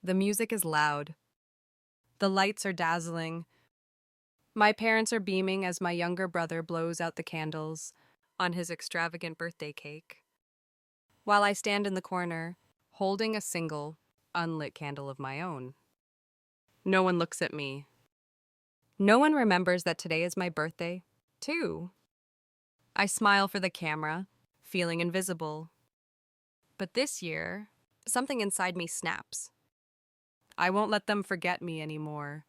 The music is loud. The lights are dazzling. My parents are beaming as my younger brother blows out the candles on his extravagant birthday cake, while I stand in the corner, holding a single, unlit candle of my own. No one looks at me. No one remembers that today is my birthday, too. I smile for the camera, feeling invisible. But this year, something inside me snaps. I won't let them forget me anymore.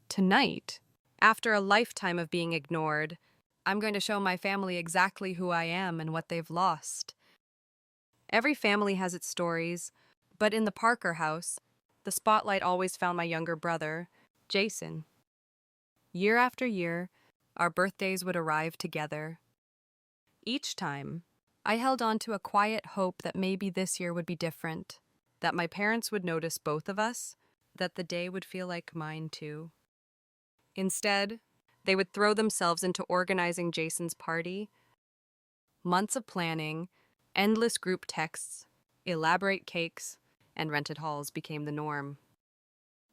Tonight, after a lifetime of being ignored, I'm going to show my family exactly who I am and what they've lost. Every family has its stories, but in the Parker house, the spotlight always found my younger brother, Jason. Year after year, our birthdays would arrive together. Each time, I held on to a quiet hope that maybe this year would be different, that my parents would notice both of us, that the day would feel like mine too. Instead, they would throw themselves into organizing Jason's party. Months of planning, endless group texts, elaborate cakes, and rented halls became the norm.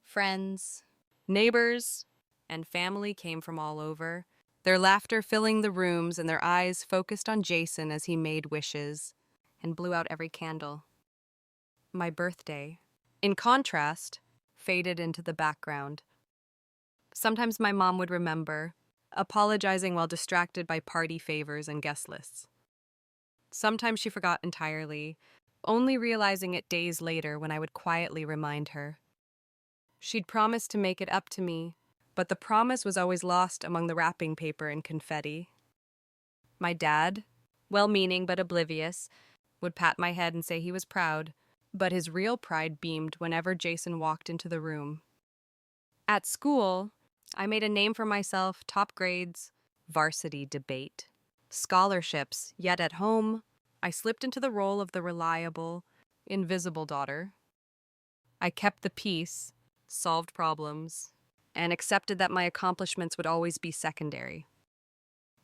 Friends, neighbors, and family came from all over, their laughter filling the rooms and their eyes focused on Jason as he made wishes and blew out every candle. My birthday, in contrast, faded into the background. Sometimes my mom would remember, apologizing while distracted by party favors and guest lists. Sometimes she forgot entirely, only realizing it days later when I would quietly remind her. She'd promised to make it up to me, but the promise was always lost among the wrapping paper and confetti. My dad, well-meaning but oblivious, would pat my head and say he was proud, but his real pride beamed whenever Jason walked into the room. At school, I made a name for myself: top grades, varsity debate, scholarships, yet at home, I slipped into the role of the reliable, invisible daughter. I kept the peace, solved problems, and accepted that my accomplishments would always be secondary.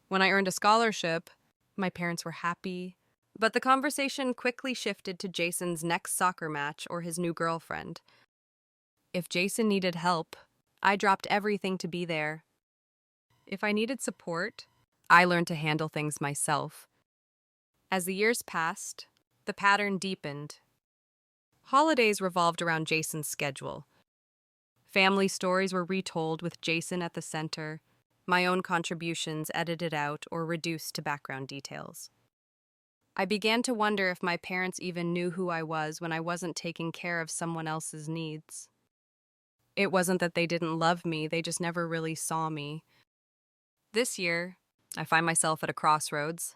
When I earned a scholarship, my parents were happy, but the conversation quickly shifted to Jason's next soccer match or his new girlfriend. If Jason needed help, I dropped everything to be there. If I needed support, I learned to handle things myself. As the years passed, the pattern deepened. Holidays revolved around Jason's schedule. Family stories were retold with Jason at the center, my own contributions edited out or reduced to background details. I began to wonder if my parents even knew who I was when I wasn't taking care of someone else's needs. It wasn't that they didn't love me, they just never really saw me. This year, I find myself at a crossroads.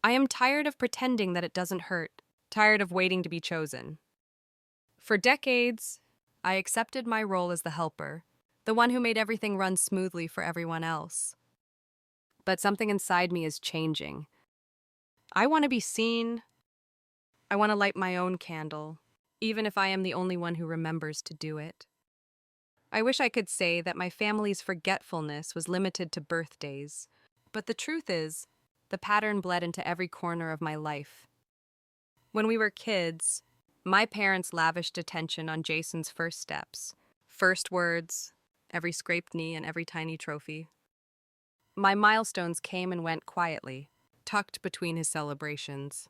I am tired of pretending that it doesn't hurt, tired of waiting to be chosen. For decades, I accepted my role as the helper, the one who made everything run smoothly for everyone else. But something inside me is changing. I want to be seen. I want to light my own candle, even if I am the only one who remembers to do it. I wish I could say that my family's forgetfulness was limited to birthdays, but the truth is, the pattern bled into every corner of my life. When we were kids, my parents lavished attention on Jason's first steps, first words, every scraped knee, and every tiny trophy. My milestones came and went quietly, tucked between his celebrations.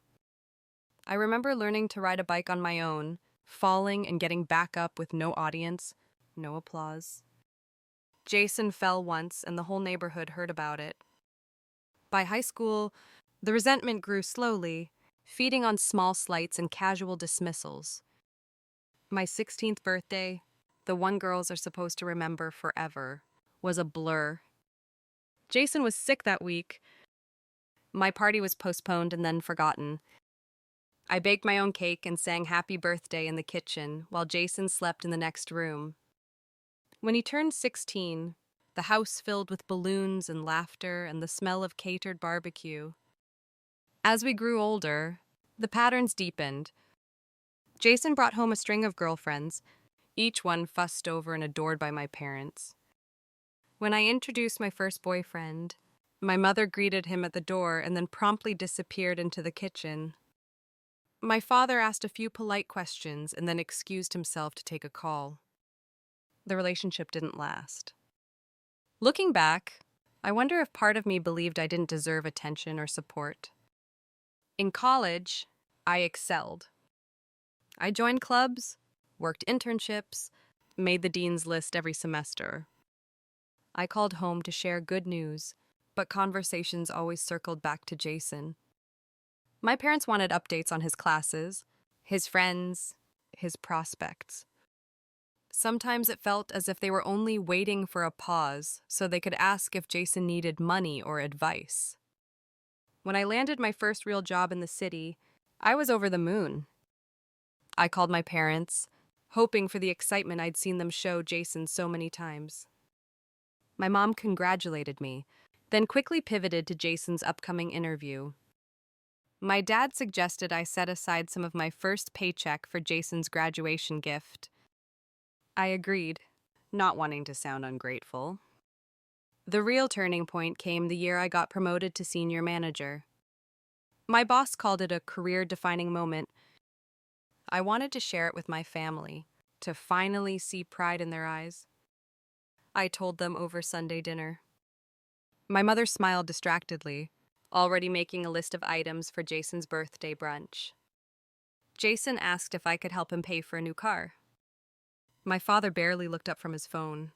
I remember learning to ride a bike on my own, falling and getting back up with no audience, no applause. Jason fell once, and the whole neighborhood heard about it. By high school, the resentment grew slowly, feeding on small slights and casual dismissals. My 16th birthday, the one girls are supposed to remember forever, was a blur. Jason was sick that week. My party was postponed and then forgotten. I baked my own cake and sang happy birthday in the kitchen while Jason slept in the next room. When he turned 16, the house filled with balloons and laughter and the smell of catered barbecue. As we grew older, the patterns deepened. Jason brought home a string of girlfriends, each one fussed over and adored by my parents. When I introduced my first boyfriend, my mother greeted him at the door and then promptly disappeared into the kitchen. My father asked a few polite questions and then excused himself to take a call. The relationship didn't last. Looking back, I wonder if part of me believed I didn't deserve attention or support. In college, I excelled. I joined clubs, worked internships, made the dean's list every semester. I called home to share good news, but conversations always circled back to Jason. My parents wanted updates on his classes, his friends, his prospects. Sometimes it felt as if they were only waiting for a pause so they could ask if Jason needed money or advice. When I landed my first real job in the city, I was over the moon. I called my parents, hoping for the excitement I'd seen them show Jason so many times. My mom congratulated me, then quickly pivoted to Jason's upcoming interview. My dad suggested I set aside some of my first paycheck for Jason's graduation gift. I agreed, not wanting to sound ungrateful. The real turning point came the year I got promoted to senior manager. My boss called it a career-defining moment. I wanted to share it with my family, to finally see pride in their eyes. I told them over Sunday dinner. My mother smiled distractedly, already making a list of items for Jason's birthday brunch. Jason asked if I could help him pay for a new car. My father barely looked up from his phone.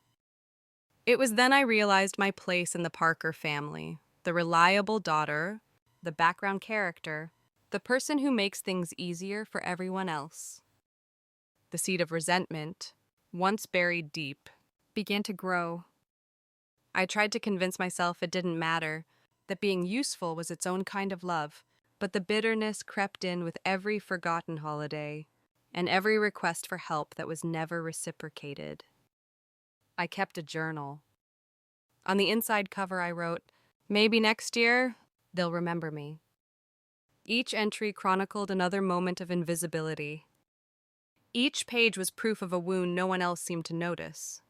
It was then I realized my place in the Parker family, the reliable daughter, the background character, the person who makes things easier for everyone else. The seed of resentment, once buried deep, began to grow. I tried to convince myself it didn't matter, that being useful was its own kind of love, but the bitterness crept in with every forgotten holiday and every request for help that was never reciprocated. I kept a journal. On the inside cover I wrote, "Maybe next year, they'll remember me." Each entry chronicled another moment of invisibility. Each page was proof of a wound no one else seemed to notice.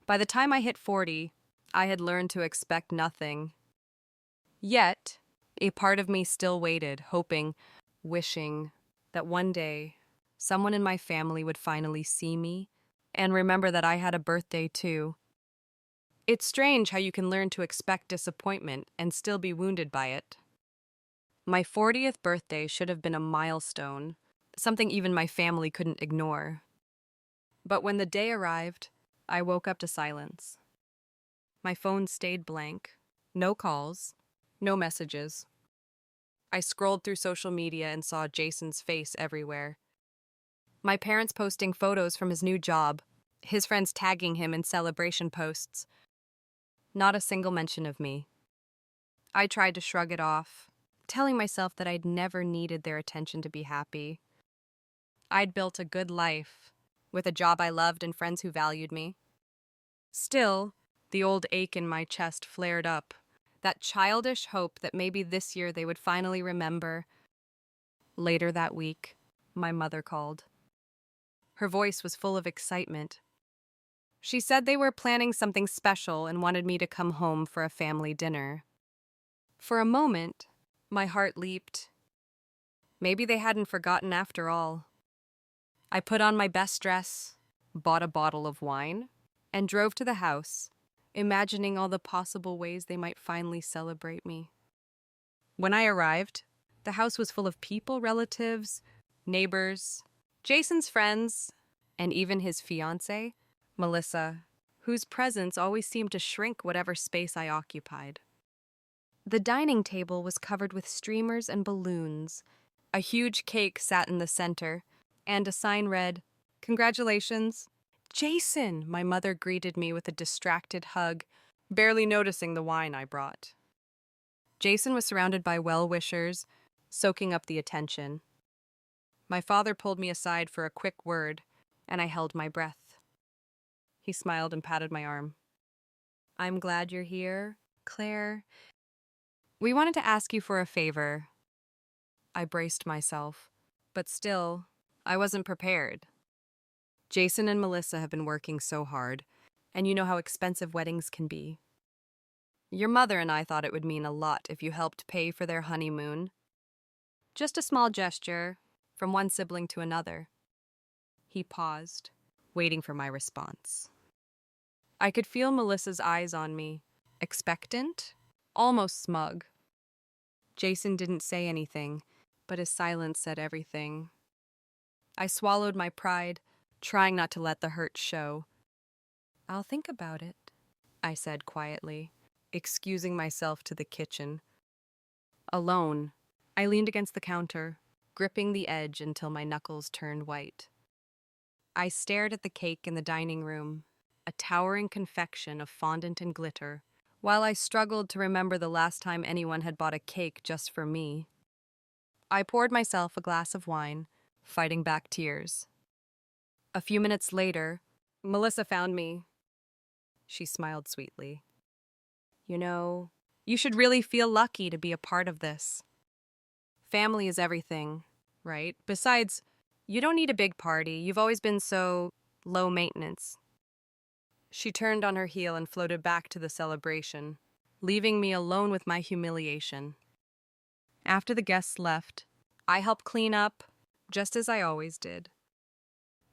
By the time I hit 40, I had learned to expect nothing. Yet, a part of me still waited, hoping, wishing, that one day, someone in my family would finally see me and remember that I had a birthday too. It's strange how you can learn to expect disappointment and still be wounded by it. My 40th birthday should have been a milestone, something even my family couldn't ignore. But when the day arrived, I woke up to silence. My phone stayed blank. No calls, no messages. I scrolled through social media and saw Jason's face everywhere. My parents posting photos from his new job, his friends tagging him in celebration posts. Not a single mention of me. I tried to shrug it off, telling myself that I'd never needed their attention to be happy. I'd built a good life, with a job I loved and friends who valued me. Still, the old ache in my chest flared up, that childish hope that maybe this year they would finally remember. Later that week, my mother called. Her voice was full of excitement. She said they were planning something special and wanted me to come home for a family dinner. For a moment, my heart leaped. Maybe they hadn't forgotten after all. I put on my best dress, bought a bottle of wine, and drove to the house, imagining all the possible ways they might finally celebrate me. When I arrived, the house was full of people, relatives, neighbors, Jason's friends, and even his fiancée, Melissa, whose presence always seemed to shrink whatever space I occupied. The dining table was covered with streamers and balloons. A huge cake sat in the center, and a sign read, "Congratulations." "Jason," my mother greeted me with a distracted hug, barely noticing the wine I brought. Jason was surrounded by well-wishers, soaking up the attention. My father pulled me aside for a quick word, and I held my breath. He smiled and patted my arm. "I'm glad you're here, Claire. We wanted to ask you for a favor." I braced myself, but still, I wasn't prepared. Jason and Melissa have been working so hard, and you know how expensive weddings can be. Your mother and I thought it would mean a lot if you helped pay for their honeymoon. Just a small gesture from one sibling to another. He paused, waiting for my response. I could feel Melissa's eyes on me, expectant, almost smug. Jason didn't say anything, but his silence said everything. I swallowed my pride, trying not to let the hurt show. "I'll think about it," I said quietly, excusing myself to the kitchen. Alone, I leaned against the counter, gripping the edge until my knuckles turned white. I stared at the cake in the dining room, a towering confection of fondant and glitter, while I struggled to remember the last time anyone had bought a cake just for me. I poured myself a glass of wine, fighting back tears. A few minutes later, Melissa found me. She smiled sweetly. "You know, you should really feel lucky to be a part of this. Family is everything, right? Besides, you don't need a big party. You've always been so low maintenance." She turned on her heel and floated back to the celebration, leaving me alone with my humiliation. After the guests left, I helped clean up, just as I always did.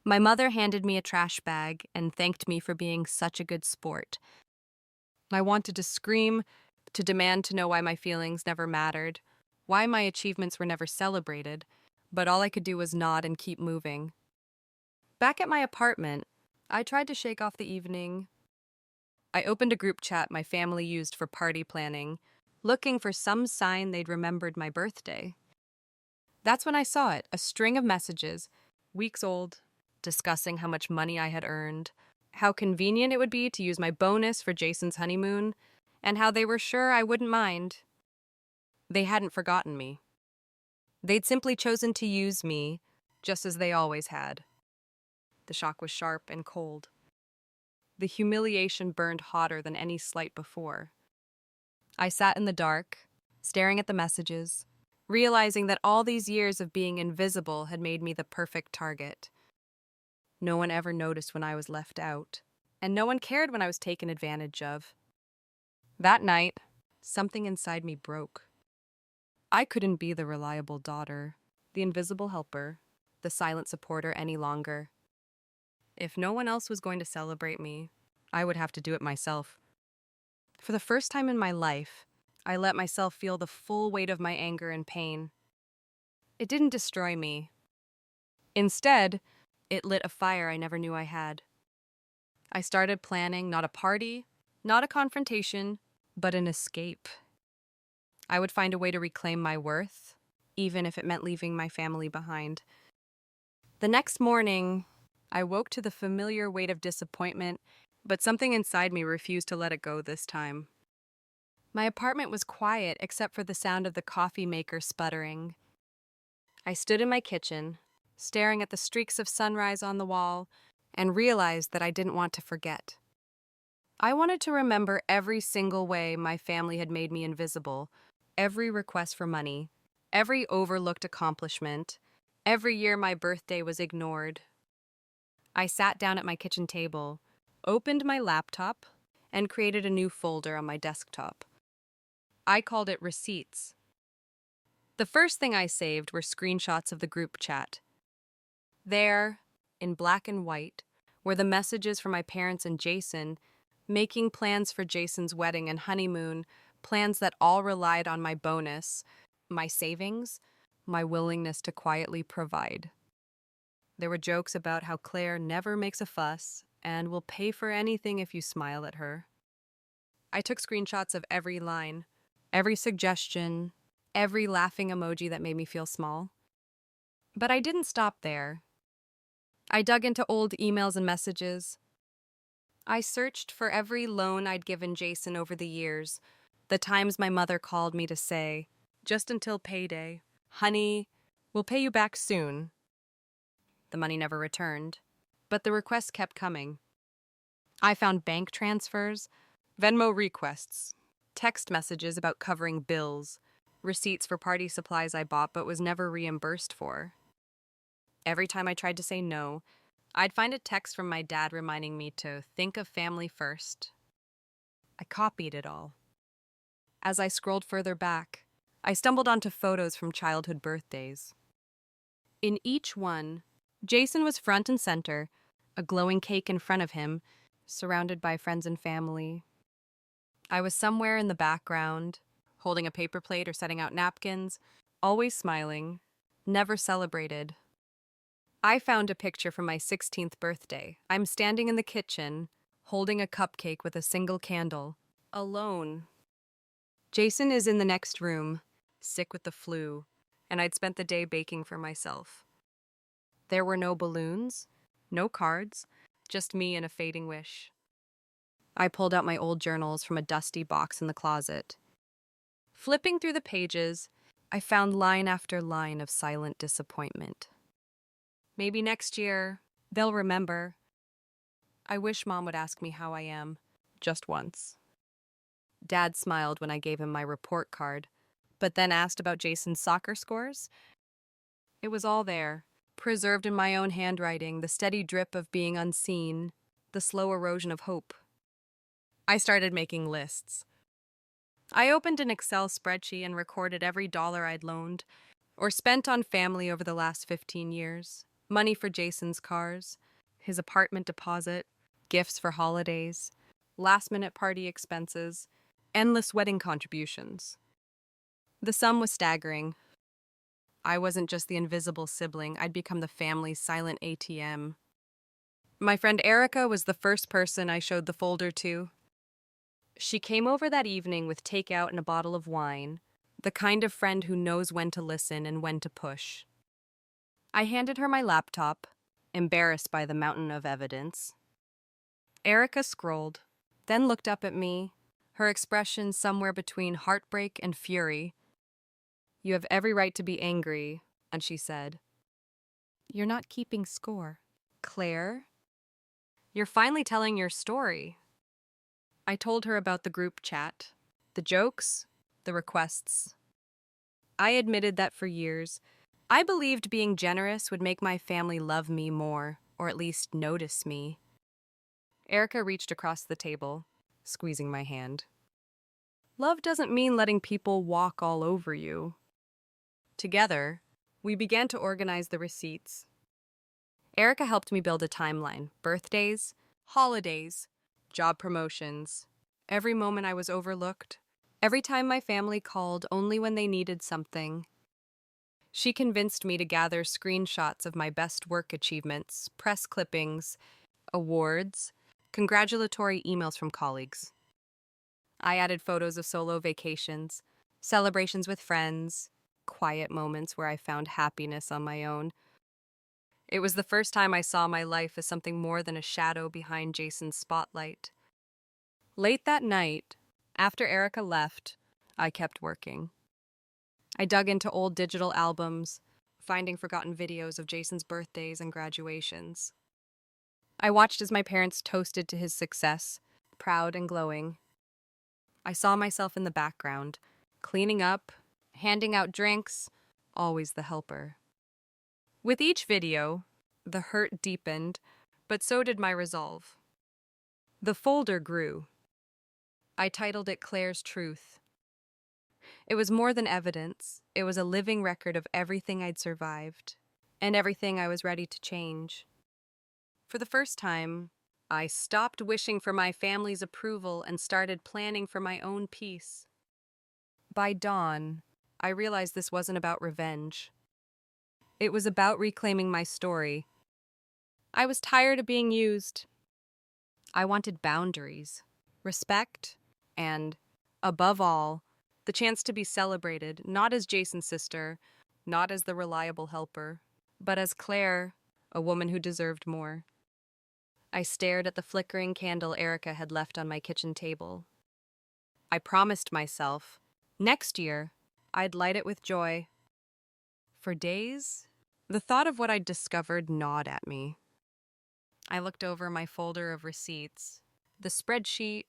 My mother handed me a trash bag and thanked me for being such a good sport. I wanted to scream, to demand to know why my feelings never mattered, why my achievements were never celebrated, but all I could do was nod and keep moving. Back at my apartment, I tried to shake off the evening. I opened a group chat my family used for party planning, looking for some sign they'd remembered my birthday. That's when I saw it, a string of messages, weeks old, discussing how much money I had earned, how convenient it would be to use my bonus for Jason's honeymoon, and how they were sure I wouldn't mind. They hadn't forgotten me. They'd simply chosen to use me, just as they always had. The shock was sharp and cold. The humiliation burned hotter than any slight before. I sat in the dark, staring at the messages, realizing that all these years of being invisible had made me the perfect target. No one ever noticed when I was left out, and no one cared when I was taken advantage of. That night, something inside me broke. I couldn't be the reliable daughter, the invisible helper, the silent supporter any longer. If no one else was going to celebrate me, I would have to do it myself. For the first time in my life, I let myself feel the full weight of my anger and pain. It didn't destroy me. Instead, it lit a fire I never knew I had. I started planning not a party, not a confrontation, but an escape. I would find a way to reclaim my worth, even if it meant leaving my family behind. The next morning, I woke to the familiar weight of disappointment, but something inside me refused to let it go this time. My apartment was quiet except for the sound of the coffee maker sputtering. I stood in my kitchen, staring at the streaks of sunrise on the wall, and realized that I didn't want to forget. I wanted to remember every single way my family had made me invisible, every request for money, every overlooked accomplishment, every year my birthday was ignored. I sat down at my kitchen table, opened my laptop, and created a new folder on my desktop. I called it Receipts. The first thing I saved were screenshots of the group chat. There, in black and white, were the messages from my parents and Jason, making plans for Jason's wedding and honeymoon, plans that all relied on my bonus, my savings, my willingness to quietly provide. There were jokes about how Claire never makes a fuss and will pay for anything if you smile at her. I took screenshots of every line, every suggestion, every laughing emoji that made me feel small. But I didn't stop there. I dug into old emails and messages. I searched for every loan I'd given Jason over the years, the times my mother called me to say, just until payday, "Honey, we'll pay you back soon." The money never returned, but the requests kept coming. I found bank transfers, Venmo requests, text messages about covering bills, receipts for party supplies I bought but was never reimbursed for. Every time I tried to say no, I'd find a text from my dad reminding me to think of family first. I copied it all. As I scrolled further back, I stumbled onto photos from childhood birthdays. In each one, Jason was front and center, a glowing cake in front of him, surrounded by friends and family. I was somewhere in the background, holding a paper plate or setting out napkins, always smiling, never celebrated. I found a picture from my 16th birthday. I'm standing in the kitchen, holding a cupcake with a single candle, alone. Jason is in the next room, sick with the flu, and I'd spent the day baking for myself. There were no balloons, no cards, just me and a fading wish. I pulled out my old journals from a dusty box in the closet. Flipping through the pages, I found line after line of silent disappointment. Maybe next year, they'll remember. I wish Mom would ask me how I am, just once. Dad smiled when I gave him my report card, but then asked about Jason's soccer scores. It was all there, preserved in my own handwriting, the steady drip of being unseen, the slow erosion of hope. I started making lists. I opened an Excel spreadsheet and recorded every dollar I'd loaned or spent on family over the last 15 years. Money for Jason's cars, his apartment deposit, gifts for holidays, last-minute party expenses, endless wedding contributions. The sum was staggering. I wasn't just the invisible sibling, I'd become the family's silent ATM. My friend Erica was the first person I showed the folder to. She came over that evening with takeout and a bottle of wine, the kind of friend who knows when to listen and when to push. I handed her my laptop, embarrassed by the mountain of evidence. Erica scrolled, then looked up at me, her expression somewhere between heartbreak and fury. "You have every right to be angry," and she said, "You're not keeping score." "Claire, you're finally telling your story." I told her about the group chat, the jokes, the requests. I admitted that for years, I believed being generous would make my family love me more, or at least notice me. Erica reached across the table, squeezing my hand. "Love doesn't mean letting people walk all over you." Together, we began to organize the receipts. Erica helped me build a timeline: birthdays, holidays, job promotions, every moment I was overlooked, every time my family called only when they needed something. She convinced me to gather screenshots of my best work achievements, press clippings, awards, congratulatory emails from colleagues. I added photos of solo vacations, celebrations with friends, quiet moments where I found happiness on my own. It was the first time I saw my life as something more than a shadow behind Jason's spotlight. Late that night, after Erica left, I kept working. I dug into old digital albums, finding forgotten videos of Jason's birthdays and graduations. I watched as my parents toasted to his success, proud and glowing. I saw myself in the background, cleaning up, handing out drinks, always the helper. With each video, the hurt deepened, but so did my resolve. The folder grew. I titled it Claire's Truth. It was more than evidence. It was a living record of everything I'd survived, and everything I was ready to change. For the first time, I stopped wishing for my family's approval and started planning for my own peace. By dawn, I realized this wasn't about revenge. It was about reclaiming my story. I was tired of being used. I wanted boundaries, respect, and, above all, the chance to be celebrated, not as Jason's sister, not as the reliable helper, but as Claire, a woman who deserved more. I stared at the flickering candle Erica had left on my kitchen table. I promised myself, next year, I'd light it with joy. For days, the thought of what I'd discovered gnawed at me. I looked over my folder of receipts, the spreadsheet,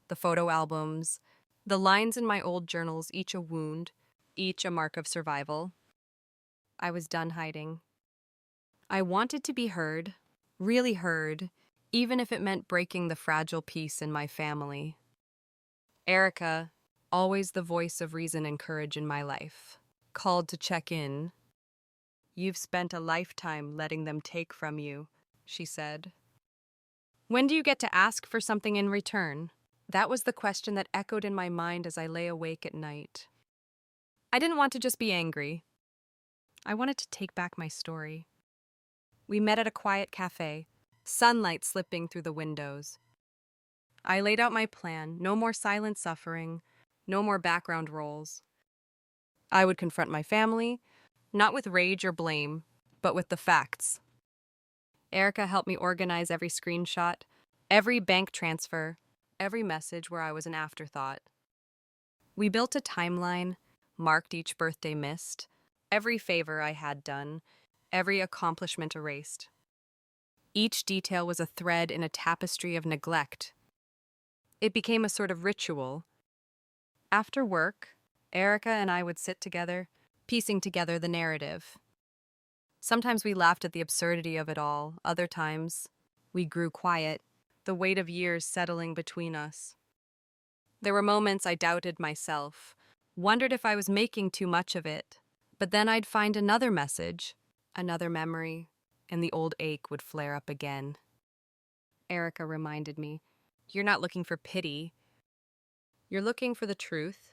the photo albums, the lines in my old journals, each a wound, each a mark of survival. I was done hiding. I wanted to be heard, really heard, even if it meant breaking the fragile peace in my family. Erica, always the voice of reason and courage in my life. Called to check in. You've spent a lifetime letting them take from you, she said. When do you get to ask for something in return? That was the question that echoed in my mind as I lay awake at night. I didn't want to just be angry. I wanted to take back my story. We met at a quiet cafe, sunlight slipping through the windows. I laid out my plan: no more silent suffering, no more background roles. I would confront my family, not with rage or blame, but with the facts. Erica helped me organize every screenshot, every bank transfer, every message where I was an afterthought. We built a timeline, marked each birthday missed, every favor I had done, every accomplishment erased. Each detail was a thread in a tapestry of neglect. It became a sort of ritual. After work, Erica and I would sit together, piecing together the narrative. Sometimes we laughed at the absurdity of it all. Other times, we grew quiet, the weight of years settling between us. There were moments I doubted myself, wondered if I was making too much of it. But then I'd find another message, another memory, and the old ache would flare up again. Erica reminded me, "You're not looking for pity. You're looking for the truth."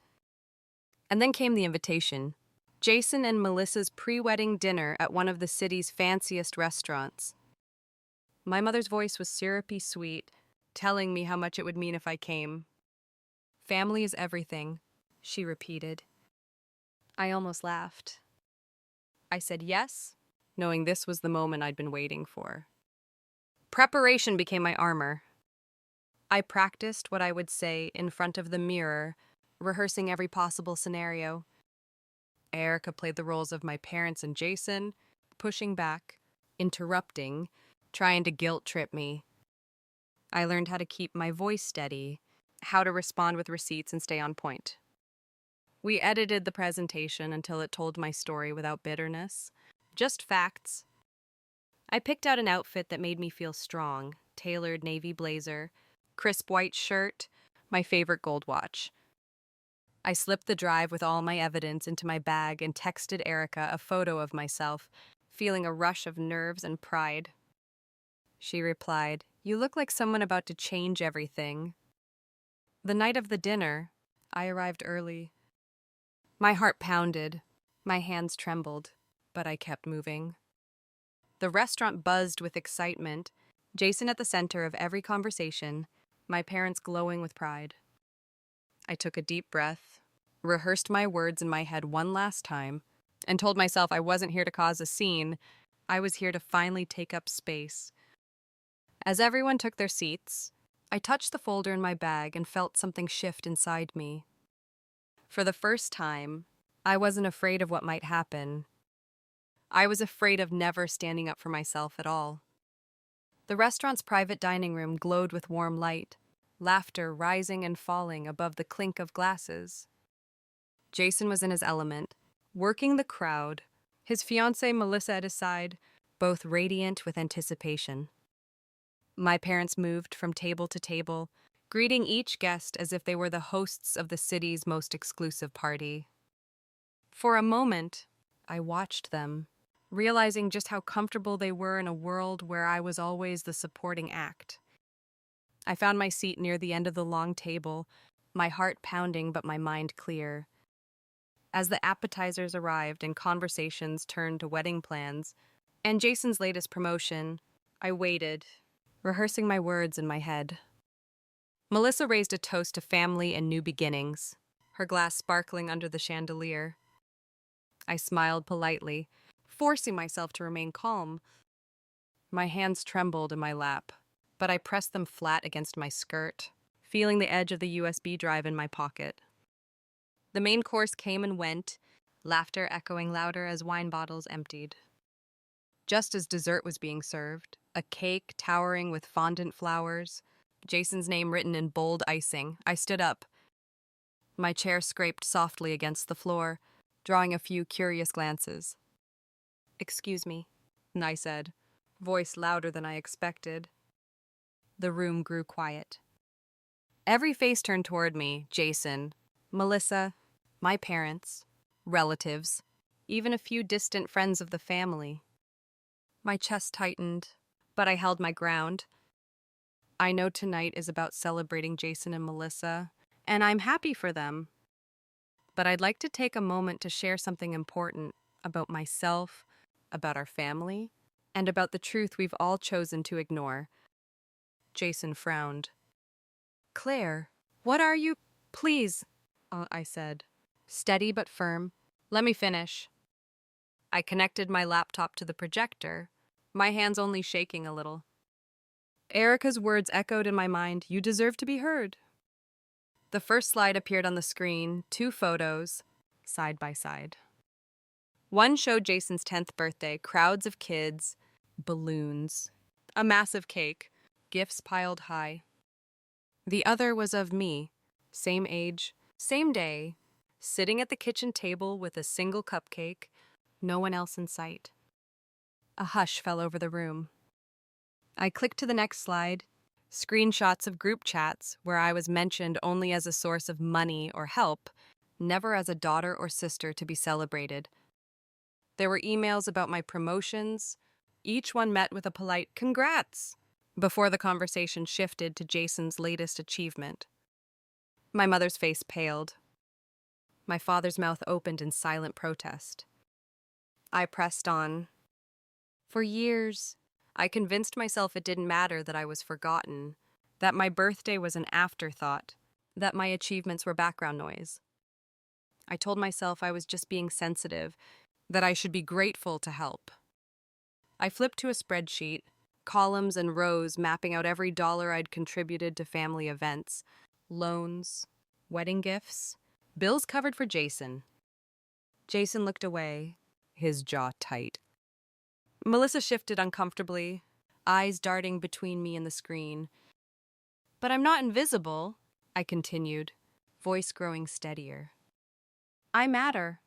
And then came the invitation. Jason and Melissa's pre-wedding dinner at one of the city's fanciest restaurants. My mother's voice was syrupy sweet, telling me how much it would mean if I came. "Family is everything," she repeated. I almost laughed. I said yes, knowing this was the moment I'd been waiting for. Preparation became my armor. I practiced what I would say in front of the mirror, rehearsing every possible scenario. Erica played the roles of my parents and Jason, pushing back, interrupting, trying to guilt trip me. I learned how to keep my voice steady, how to respond with receipts and stay on point. We edited the presentation until it told my story without bitterness, just facts. I picked out an outfit that made me feel strong: tailored navy blazer, crisp white shirt, my favorite gold watch. I slipped the drive with all my evidence into my bag and texted Erica a photo of myself, feeling a rush of nerves and pride. She replied, "You look like someone about to change everything." The night of the dinner, I arrived early. My heart pounded, my hands trembled, but I kept moving. The restaurant buzzed with excitement, Jason at the center of every conversation, my parents glowing with pride. I took a deep breath, rehearsed my words in my head one last time, and told myself I wasn't here to cause a scene. I was here to finally take up space. As everyone took their seats, I touched the folder in my bag and felt something shift inside me. For the first time, I wasn't afraid of what might happen. I was afraid of never standing up for myself at all. The restaurant's private dining room glowed with warm light, laughter rising and falling above the clink of glasses. Jason was in his element, working the crowd, his fiancée Melissa at his side, both radiant with anticipation. My parents moved from table to table, greeting each guest as if they were the hosts of the city's most exclusive party. For a moment, I watched them, realizing just how comfortable they were in a world where I was always the supporting act. I found my seat near the end of the long table, my heart pounding but my mind clear. As the appetizers arrived and conversations turned to wedding plans and Jason's latest promotion, I waited, rehearsing my words in my head. Melissa raised a toast to family and new beginnings, her glass sparkling under the chandelier. I smiled politely, forcing myself to remain calm. My hands trembled in my lap, but I pressed them flat against my skirt, feeling the edge of the USB drive in my pocket. The main course came and went, laughter echoing louder as wine bottles emptied. Just as dessert was being served, a cake towering with fondant flowers, Jason's name written in bold icing, I stood up. My chair scraped softly against the floor, drawing a few curious glances. "Excuse me," I said, voice louder than I expected. The room grew quiet. Every face turned toward me: Jason, Melissa, my parents, relatives, even a few distant friends of the family. My chest tightened, but I held my ground. I know tonight is about celebrating Jason and Melissa, and I'm happy for them. But I'd like to take a moment to share something important about myself, about our family, and about the truth we've all chosen to ignore. Jason frowned. Claire, what are you? Please, I said. Steady but firm. Let me finish. I connected my laptop to the projector, my hands only shaking a little. Erica's words echoed in my mind. You deserve to be heard. The first slide appeared on the screen, 2 photos, side by side. One showed Jason's 10th birthday, crowds of kids, balloons, a massive cake, gifts piled high. The other was of me, same age, same day, sitting at the kitchen table with a single cupcake, no one else in sight. A hush fell over the room. I clicked to the next slide, screenshots of group chats where I was mentioned only as a source of money or help, never as a daughter or sister to be celebrated. There were emails about my promotions, each one met with a polite "congrats" before the conversation shifted to Jason's latest achievement. My mother's face paled. My father's mouth opened in silent protest. I pressed on. For years, I convinced myself it didn't matter that I was forgotten, that my birthday was an afterthought, that my achievements were background noise. I told myself I was just being sensitive, that I should be grateful to help. I flipped to a spreadsheet, columns and rows mapping out every dollar I'd contributed to family events, loans, wedding gifts, bills covered for Jason. Jason looked away, his jaw tight. Melissa shifted uncomfortably, eyes darting between me and the screen. But I'm not invisible, I continued, voice growing steadier. I matter.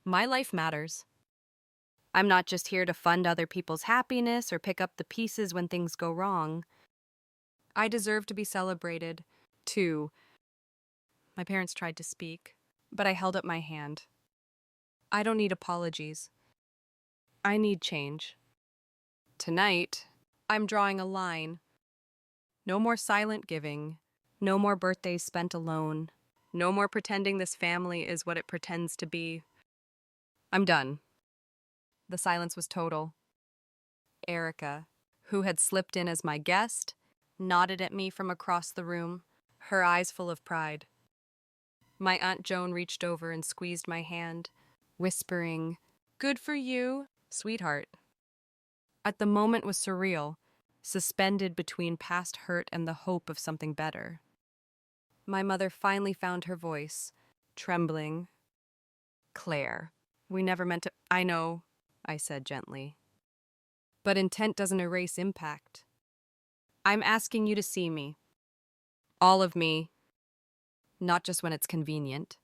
My life matters. I'm not just here to fund other people's happiness or pick up the pieces when things go wrong. I deserve to be celebrated, too. My parents tried to speak, but I held up my hand. I don't need apologies. I need change. Tonight, I'm drawing a line. No more silent giving. No more birthdays spent alone. No more pretending this family is what it pretends to be. I'm done. The silence was total. Erica, who had slipped in as my guest, nodded at me from across the room, her eyes full of pride. My Aunt Joan reached over and squeezed my hand, whispering, "Good for you, sweetheart." At the moment was surreal, suspended between past hurt and the hope of something better. My mother finally found her voice, trembling. Claire, we never meant to— I know, I said gently. But intent doesn't erase impact. I'm asking you to see me. All of me. Not just when it's convenient.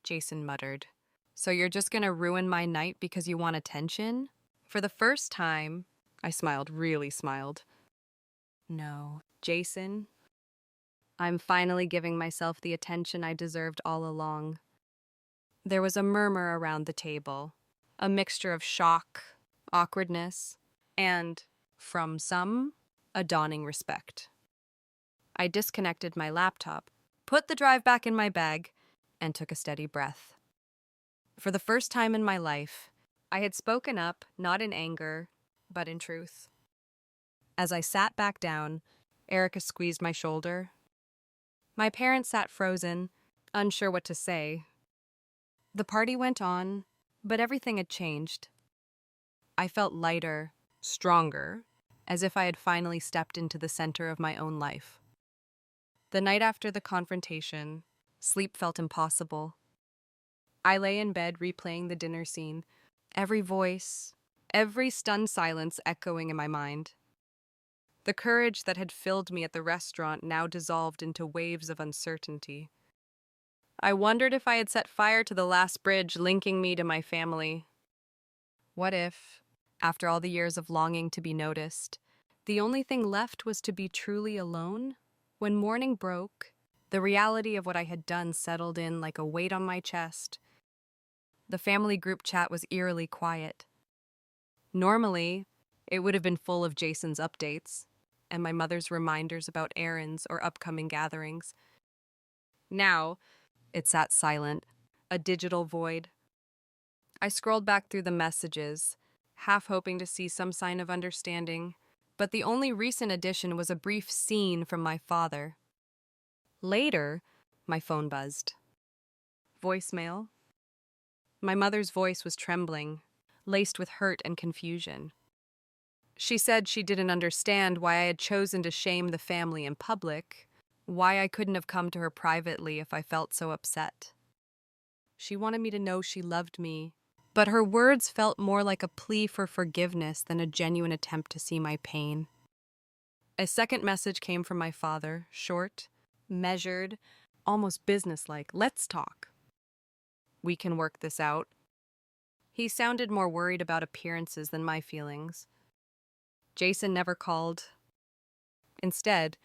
Jason muttered. So you're just gonna ruin my night because you want attention? For the first time, I smiled, really smiled. No, Jason. I'm finally giving myself the attention I deserved all along. There was a murmur around the table, a mixture of shock, awkwardness, and, from some, a dawning respect. I disconnected my laptop, put the drive back in my bag, and took a steady breath. For the first time in my life, I had spoken up, not in anger, but in truth. As I sat back down, Erica squeezed my shoulder. My parents sat frozen, unsure what to say. The party went on, but everything had changed. I felt lighter, stronger, as if I had finally stepped into the center of my own life. The night after the confrontation, sleep felt impossible. I lay in bed replaying the dinner scene, every voice, every stunned silence echoing in my mind. The courage that had filled me at the restaurant now dissolved into waves of uncertainty. I wondered if I had set fire to the last bridge linking me to my family. What if, after all the years of longing to be noticed, the only thing left was to be truly alone? When morning broke, The reality of what I had done settled in like a weight on my chest. The family group chat was eerily quiet. Normally, it would have been full of Jason's updates and my mother's reminders about errands or upcoming gatherings. Now, it sat silent, a digital void. I scrolled back through the messages, half hoping to see some sign of understanding, but the only recent addition was a brief scene from my father. Later, my phone buzzed. Voicemail. My mother's voice was trembling, laced with hurt and confusion. She said she didn't understand why I had chosen to shame the family in public, why I couldn't have come to her privately if I felt so upset. She wanted me to know she loved me, but her words felt more like a plea for forgiveness than a genuine attempt to see my pain. A second message came from my father, short, measured, almost businesslike. Let's talk. We can work this out. He sounded more worried about appearances than my feelings. Jason never called. Instead,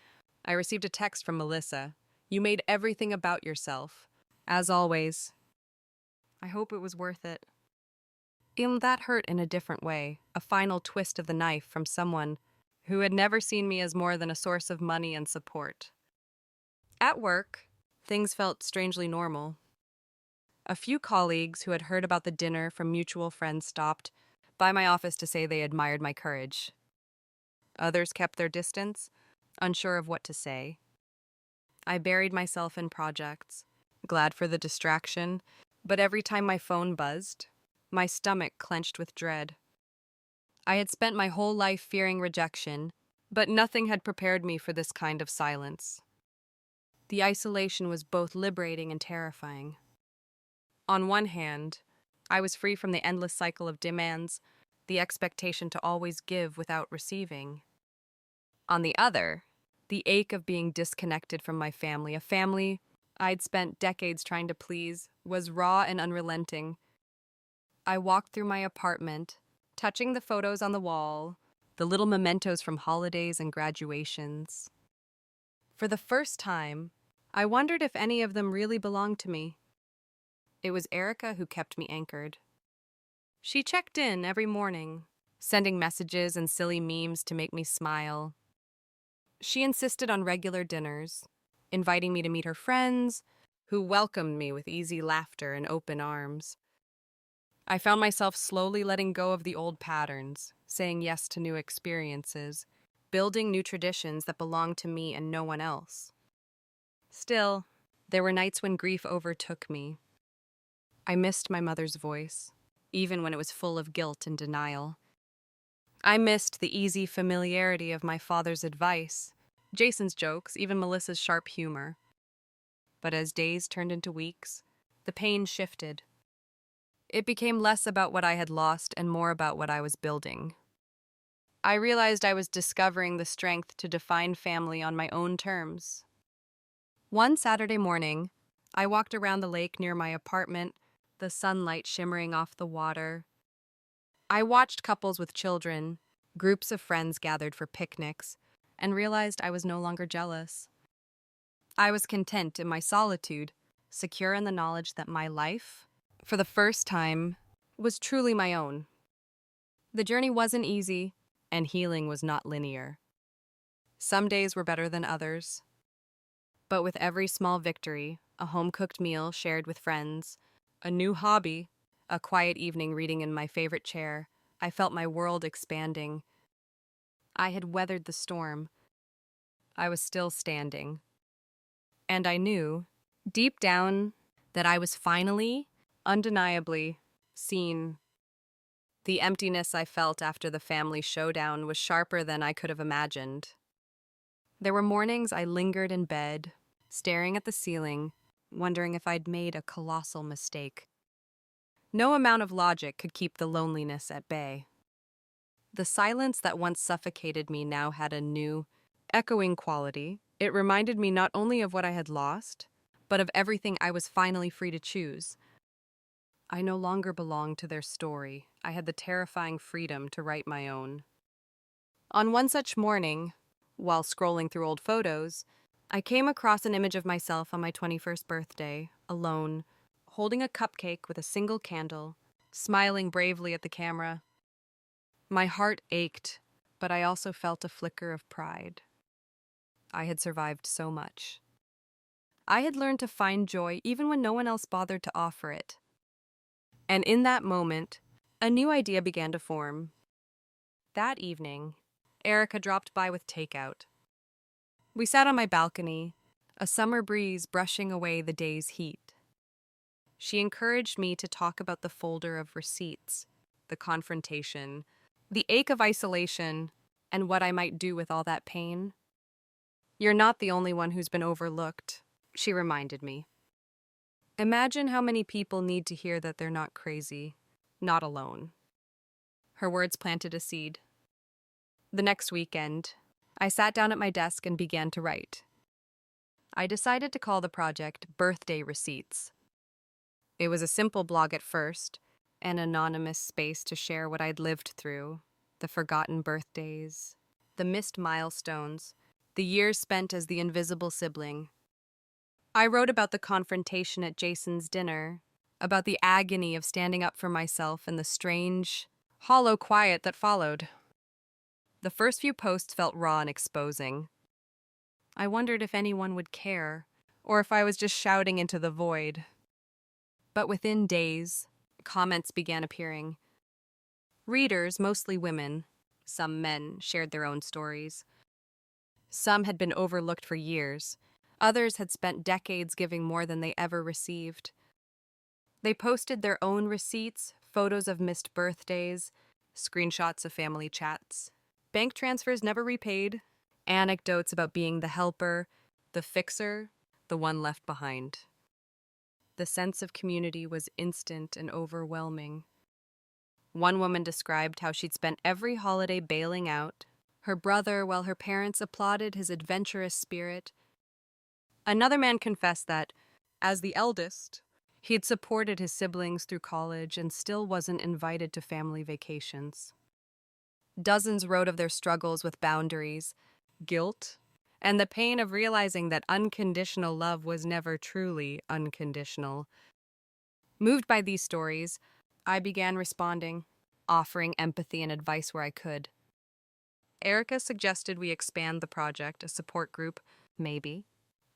I received a text from Melissa. You made everything about yourself. As always. I hope it was worth it. That hurt in a different way, a final twist of the knife from someone who had never seen me as more than a source of money and support. At work, things felt strangely normal. A few colleagues who had heard about the dinner from mutual friends stopped by my office to say they admired my courage. Others kept their distance, unsure of what to say. I buried myself in projects, glad for the distraction, but every time my phone buzzed, my stomach clenched with dread. I had spent my whole life fearing rejection, but nothing had prepared me for this kind of silence. The isolation was both liberating and terrifying. On one hand, I was free from the endless cycle of demands, the expectation to always give without receiving. On the other, the ache of being disconnected from my family, a family I'd spent decades trying to please, was raw and unrelenting. I walked through my apartment, touching the photos on the wall, the little mementos from holidays and graduations. For the first time, I wondered if any of them really belonged to me. It was Erica who kept me anchored. She checked in every morning, sending messages and silly memes to make me smile. She insisted on regular dinners, inviting me to meet her friends, who welcomed me with easy laughter and open arms. I found myself slowly letting go of the old patterns, saying yes to new experiences, building new traditions that belonged to me and no one else. Still, there were nights when grief overtook me. I missed my mother's voice, even when it was full of guilt and denial. I missed the easy familiarity of my father's advice, Jason's jokes, even Melissa's sharp humor. But as days turned into weeks, the pain shifted. It became less about what I had lost and more about what I was building. I realized I was discovering the strength to define family on my own terms. One Saturday morning, I walked around the lake near my apartment, the sunlight shimmering off the water. I watched couples with children, groups of friends gathered for picnics, and realized I was no longer jealous. I was content in my solitude, secure in the knowledge that my life, for the first time, was truly my own. The journey wasn't easy, and healing was not linear. Some days were better than others. But with every small victory, a home-cooked meal shared with friends, a new hobby, a quiet evening reading in my favorite chair, I felt my world expanding. I had weathered the storm. I was still standing. And I knew, deep down, that I was finally, undeniably, seen. The emptiness I felt after the family showdown was sharper than I could have imagined. There were mornings I lingered in bed, staring at the ceiling, wondering if I'd made a colossal mistake. No amount of logic could keep the loneliness at bay. The silence that once suffocated me now had a new, echoing quality. It reminded me not only of what I had lost, but of everything I was finally free to choose. I no longer belonged to their story. I had the terrifying freedom to write my own. On one such morning, while scrolling through old photos, I came across an image of myself on my 21st birthday, alone, holding a cupcake with a single candle, smiling bravely at the camera. My heart ached, but I also felt a flicker of pride. I had survived so much. I had learned to find joy even when no one else bothered to offer it. And in that moment, a new idea began to form. That evening, Erica dropped by with takeout. We sat on my balcony, a summer breeze brushing away the day's heat. She encouraged me to talk about the folder of receipts, the confrontation, the ache of isolation, and what I might do with all that pain. "You're not the only one who's been overlooked," she reminded me. "Imagine how many people need to hear that they're not crazy, not alone." Her words planted a seed. The next weekend, I sat down at my desk and began to write. I decided to call the project Birthday Receipts. It was a simple blog at first, an anonymous space to share what I'd lived through, the forgotten birthdays, the missed milestones, the years spent as the invisible sibling. I wrote about the confrontation at Jason's dinner, about the agony of standing up for myself and the strange, hollow quiet that followed. The first few posts felt raw and exposing. I wondered if anyone would care, or if I was just shouting into the void. But within days, comments began appearing. Readers, mostly women, some men, shared their own stories. Some had been overlooked for years. Others had spent decades giving more than they ever received. They posted their own receipts, photos of missed birthdays, screenshots of family chats, bank transfers never repaid, anecdotes about being the helper, the fixer, the one left behind. The sense of community was instant and overwhelming. One woman described how she'd spent every holiday bailing out her brother while her parents applauded his adventurous spirit. Another man confessed that, as the eldest, he'd supported his siblings through college and still wasn't invited to family vacations. Dozens wrote of their struggles with boundaries, guilt, and the pain of realizing that unconditional love was never truly unconditional. Moved by these stories, I began responding, offering empathy and advice where I could. Erica suggested we expand the project, a support group, maybe,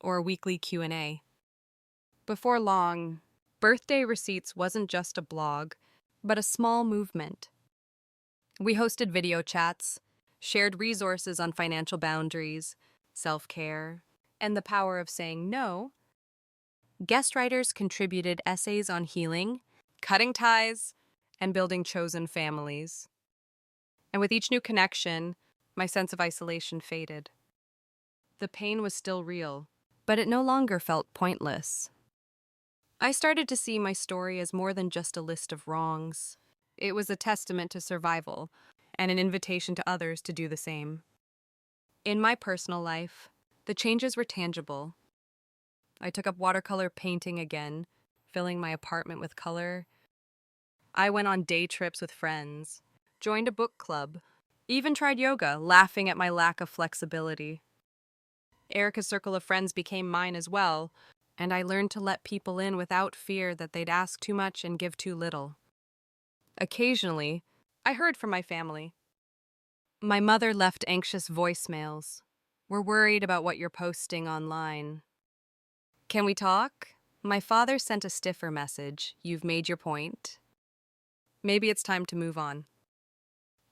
or a weekly Q&A. Before long, Birthday Receipts wasn't just a blog, but a small movement. We hosted video chats, shared resources on financial boundaries, self-care, and the power of saying no. Guest writers contributed essays on healing, cutting ties, and building chosen families. And with each new connection, my sense of isolation faded. The pain was still real, but it no longer felt pointless. I started to see my story as more than just a list of wrongs. It was a testament to survival and an invitation to others to do the same. In my personal life, the changes were tangible. I took up watercolor painting again, filling my apartment with color. I went on day trips with friends, joined a book club, even tried yoga, laughing at my lack of flexibility. Erica's circle of friends became mine as well, and I learned to let people in without fear that they'd ask too much and give too little. Occasionally, I heard from my family. My mother left anxious voicemails. "We're worried about what you're posting online." "Can we talk?" My father sent a stiffer message. "You've made your point. Maybe it's time to move on."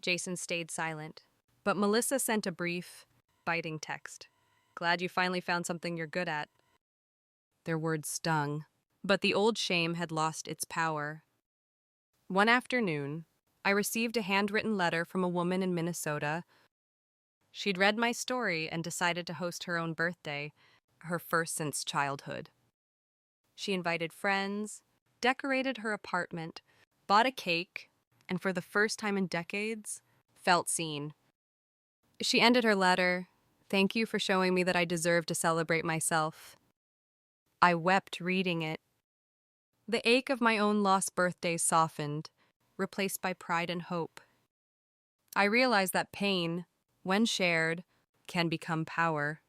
Jason stayed silent, but Melissa sent a brief, biting text. "Glad you finally found something you're good at." Their words stung, but the old shame had lost its power. One afternoon, I received a handwritten letter from a woman in Minnesota. She'd read my story and decided to host her own birthday, her first since childhood. She invited friends, decorated her apartment, bought a cake, and for the first time in decades, felt seen. She ended her letter, "Thank you for showing me that I deserve to celebrate myself." I wept reading it. The ache of my own lost birthdays softened, replaced by pride and hope. I realized that pain, when shared, can become power.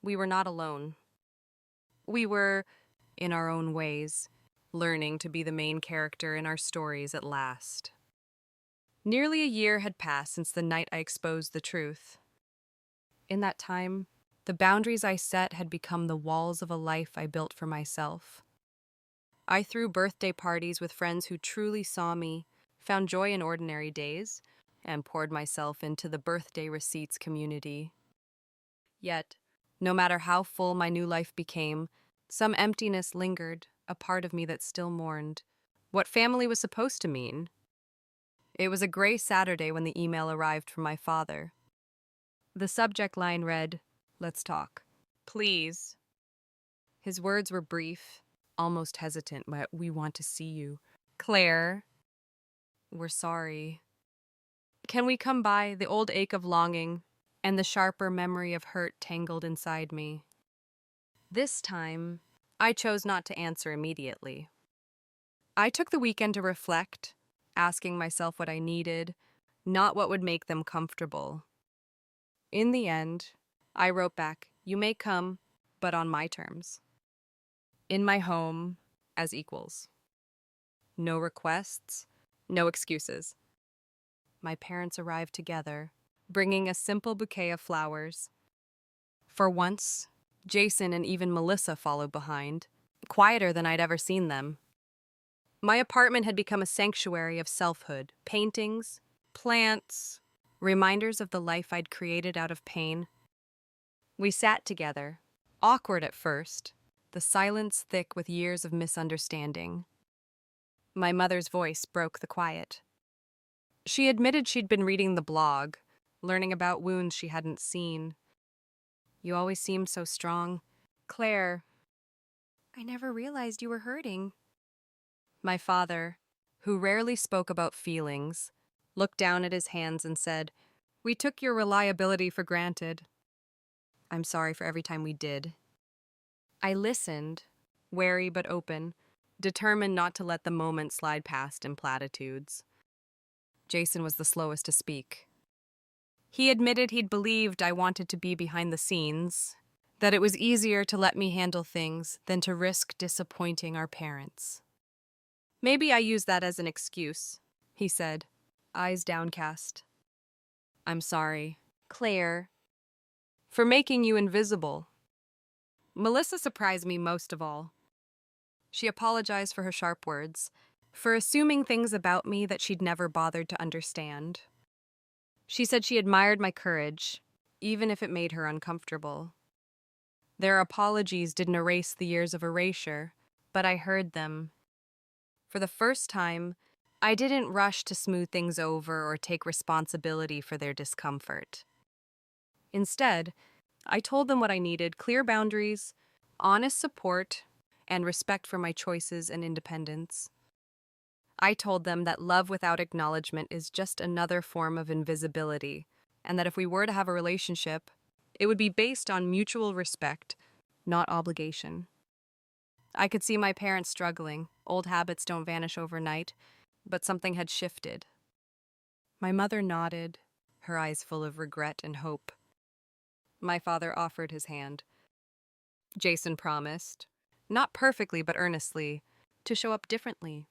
we were not alone. We were, in our own ways, learning to be the main character in our stories at last. Nearly a year had passed since the night I exposed the truth. In that time, the boundaries I set had become the walls of a life I built for myself. I threw birthday parties with friends who truly saw me, found joy in ordinary days, and poured myself into the birthday receipts community. Yet, no matter how full my new life became, some emptiness lingered, a part of me that still mourned. What family was supposed to mean? It was a gray Saturday when the email arrived from my father. The subject line read, "Let's talk. Please." His words were brief, almost hesitant, but "We want to see you. Claire, we're sorry. Can we come by?" The old ache of longing and the sharper memory of hurt tangled inside me. This time, I chose not to answer immediately. I took the weekend to reflect, asking myself what I needed, not what would make them comfortable. In the end, I wrote back, "You may come, but on my terms. In my home, as equals. No requests, no excuses." My parents arrived together, bringing a simple bouquet of flowers. For once, Jason and even Melissa followed behind, quieter than I'd ever seen them. My apartment had become a sanctuary of selfhood, paintings, plants, reminders of the life I'd created out of pain. We sat together, awkward at first, the silence thick with years of misunderstanding. My mother's voice broke the quiet. She admitted she'd been reading the blog, learning about wounds she hadn't seen. "You always seemed so strong. Claire, I never realized you were hurting." My father, who rarely spoke about feelings, looked down at his hands and said, "We took your reliability for granted. I'm sorry for every time we did." I listened, wary but open, determined not to let the moment slide past in platitudes. Jason was the slowest to speak. He admitted he'd believed I wanted to be behind the scenes, that it was easier to let me handle things than to risk disappointing our parents. "Maybe I used that as an excuse," he said, eyes downcast. "I'm sorry, Claire, for making you invisible." Melissa surprised me most of all. She apologized for her sharp words, for assuming things about me that she'd never bothered to understand. She said she admired my courage, even if it made her uncomfortable. Their apologies didn't erase the years of erasure, but I heard them. For the first time, I didn't rush to smooth things over or take responsibility for their discomfort. Instead, I told them what I needed: clear boundaries, honest support, and respect for my choices and independence. I told them that love without acknowledgement is just another form of invisibility, and that if we were to have a relationship, it would be based on mutual respect, not obligation. I could see my parents struggling. Old habits don't vanish overnight, but something had shifted. My mother nodded, her eyes full of regret and hope. My father offered his hand. Jason promised, not perfectly but earnestly, to show up differently.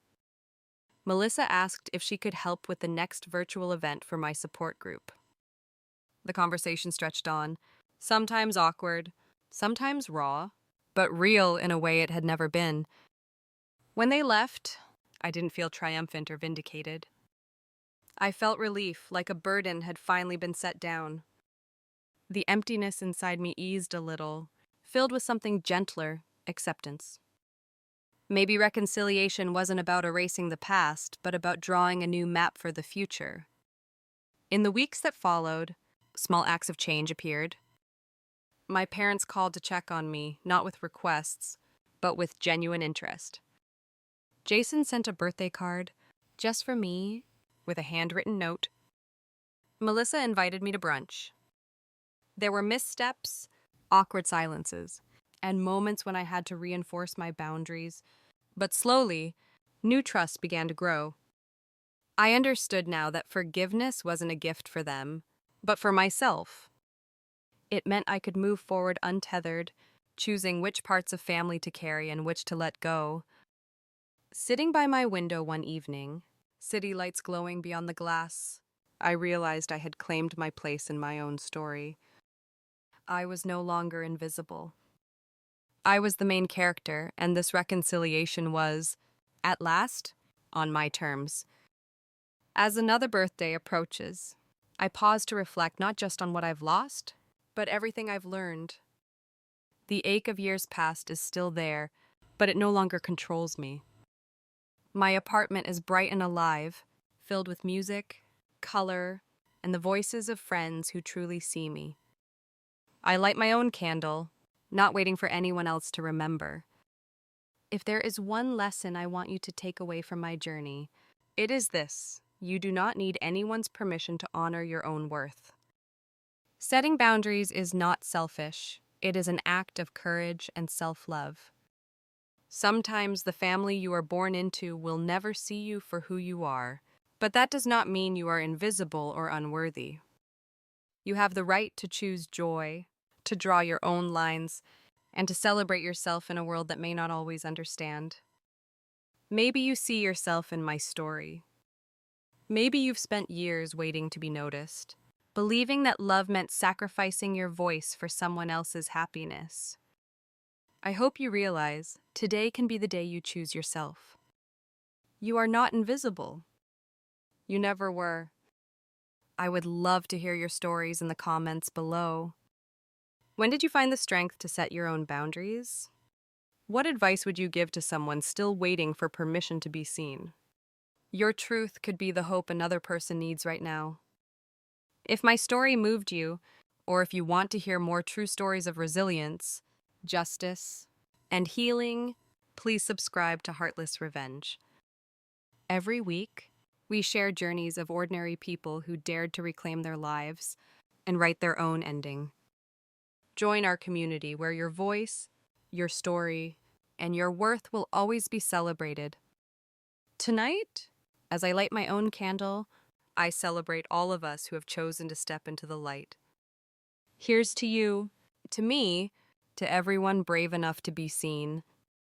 Melissa asked if she could help with the next virtual event for my support group. The conversation stretched on, sometimes awkward, sometimes raw, but real in a way it had never been. When they left, I didn't feel triumphant or vindicated. I felt relief, like a burden had finally been set down. The emptiness inside me eased a little, filled with something gentler: acceptance. Maybe reconciliation wasn't about erasing the past, but about drawing a new map for the future. In the weeks that followed, small acts of change appeared. My parents called to check on me, not with requests, but with genuine interest. Jason sent a birthday card, just for me, with a handwritten note. Melissa invited me to brunch. There were missteps, awkward silences, and moments when I had to reinforce my boundaries, but slowly, new trust began to grow. I understood now that forgiveness wasn't a gift for them, but for myself. It meant I could move forward untethered, choosing which parts of family to carry and which to let go. Sitting by my window one evening, city lights glowing beyond the glass, I realized I had claimed my place in my own story. I was no longer invisible. I was the main character, and this reconciliation was, at last, on my terms. As another birthday approaches, I pause to reflect not just on what I've lost, but everything I've learned. The ache of years past is still there, but it no longer controls me. My apartment is bright and alive, filled with music, color, and the voices of friends who truly see me. I light my own candle, not waiting for anyone else to remember. If there is one lesson I want you to take away from my journey, it is this: you do not need anyone's permission to honor your own worth. Setting boundaries is not selfish, it is an act of courage and self-love. Sometimes the family you are born into will never see you for who you are, but that does not mean you are invisible or unworthy. You have the right to choose joy, to draw your own lines, and to celebrate yourself in a world that may not always understand. Maybe you see yourself in my story. Maybe you've spent years waiting to be noticed, believing that love meant sacrificing your voice for someone else's happiness. I hope you realize today can be the day you choose yourself. You are not invisible. You never were. I would love to hear your stories in the comments below. When did you find the strength to set your own boundaries? What advice would you give to someone still waiting for permission to be seen? Your truth could be the hope another person needs right now. If my story moved you, or if you want to hear more true stories of resilience, justice, and healing, please subscribe to Heartless Revenge. Every week, we share journeys of ordinary people who dared to reclaim their lives and write their own ending. Join our community where your voice, your story, and your worth will always be celebrated. Tonight, as I light my own candle, I celebrate all of us who have chosen to step into the light. Here's to you, to me, to everyone brave enough to be seen,